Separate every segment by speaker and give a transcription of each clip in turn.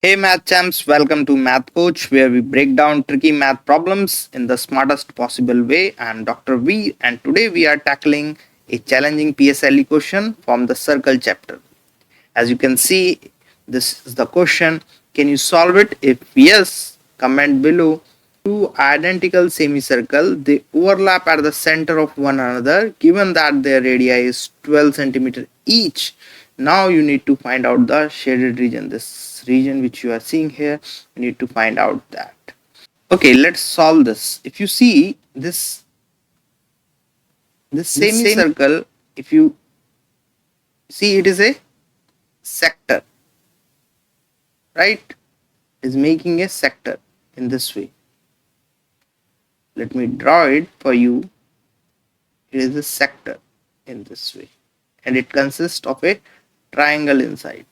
Speaker 1: Hey math champs, welcome to Math Coach where we break down tricky math problems in the smartest possible way. I'm Dr. V and today we are tackling a challenging PSLE question from the circle chapter. As you can see, this is the question. Can you solve it? If yes, comment below. Two identical semicircle, they overlap at the center of one another given that their radii is 12 centimeter each. Now you need to find out the shaded region, this region which you are seeing here. You need to find out that. Okay, let's solve this. If you see this semicircle, if you see, it is a sector, right? Is making a sector in this way. Let me draw it for you. It is a sector in this way and it consists of a triangle inside.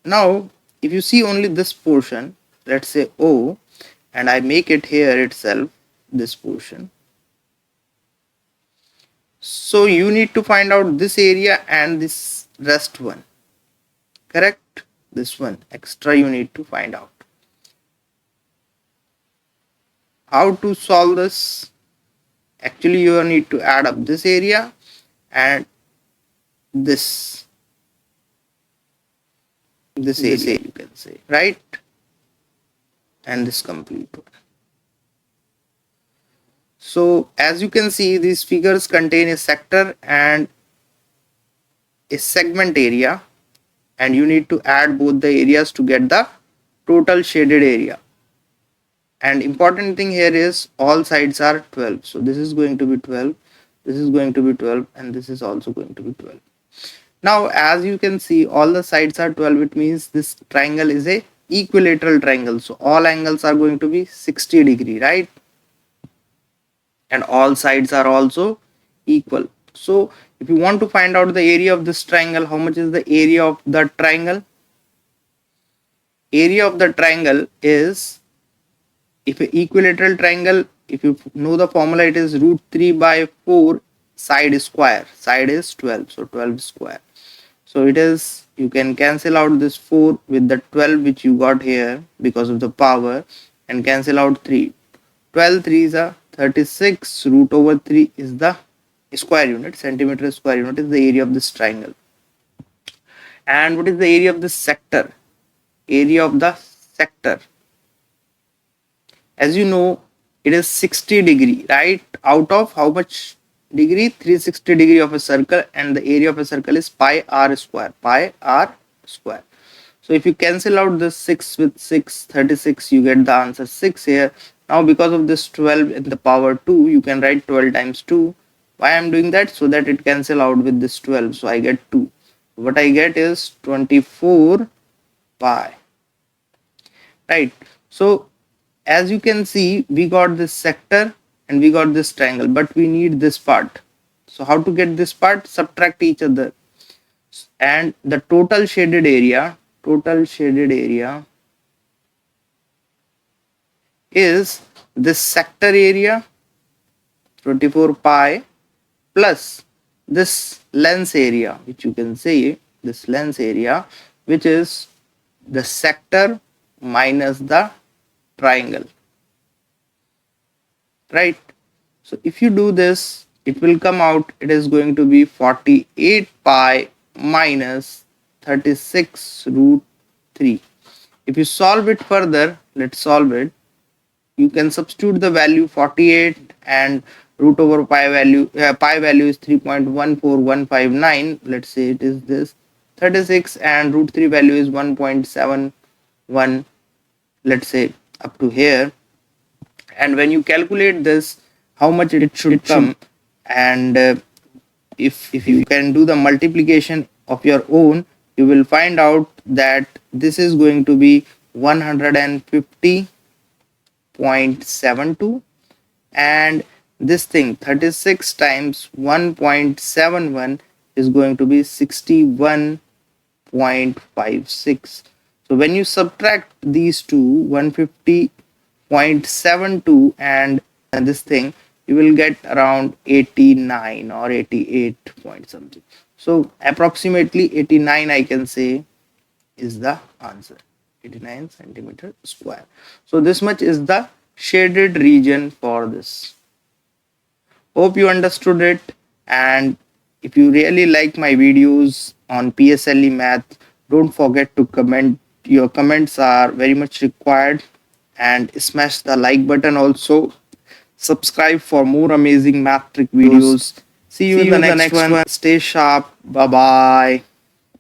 Speaker 1: Now if you see only this portion, let's say O, and I make it here itself, this portion, so you need to find out this area and this rest one, correct? This one extra you need to find out. How to solve this? Actually you need to add up this area and this area, you can say, right? And this complete one. So as you can see, these figures contain a sector and a segment area, and you need to add both the areas to get the total shaded area. And important thing here is all sides are 12. So this is going to be 12, this is going to be 12, and this is also going to be 12. Now as you can see, all the sides are 12. It means this triangle is a equilateral triangle. So all angles are going to be 60 degree, right? And all sides are also equal. So if you want to find out the area of this triangle, how much is the area of the triangle? Area of the triangle is, if an equilateral triangle, if you know the formula, it is root 3 by 4 side square. Side is 12, so 12 square. So it is, you can cancel out this 4 with the 12 which you got here because of the power, and cancel out 3. 12 3s are 36. Root over 3 is the square unit. Centimeter square unit is the area of this triangle. And what is the area of this sector? Area of the sector, as you know, it is 60 degree, right? Out of how much degree? 360 degree of a circle, and the area of a circle is pi r square. Pi r square. So if you cancel out this 6 with 6, 36, you get the answer 6 here. Now because of this 12 in the power 2, you can write 12 times 2. Why I am doing that? So that it cancel out with this 12. So I get 2. What I get is 24 pi. Right. So as you can see, we got this sector and we got this triangle, but we need this part. So how to get this part? Subtract each other. And the total shaded area is this sector area 24 pi plus this lens area, which you can say this lens area, which is the sector minus the triangle, right? So if you do this, it will come out, it is going to be 48 pi minus 36 root 3. If you solve it further, let's solve it. You can substitute the value 48 and root over pi value is 3.14159. let's say it is this. 36 and root 3 value is 1.71, let's say up to here. And when you calculate this, how much it should come, and if you can do the multiplication of your own, you will find out that this is going to be 150.72, and this thing 36 times 1.71 is going to be 61.56. So when you subtract these two, 150.72 and this thing, you will get around 89 or 88 point something. So approximately 89 I can say is the answer. 89 centimeter square. So this much is the shaded region for this. Hope you understood it, and if you really like my videos on PSLE math, don't forget to comment. Your comments are very much required, and smash the like button also. Subscribe for more amazing math trick videos. See you in the next one. Stay sharp. Bye bye.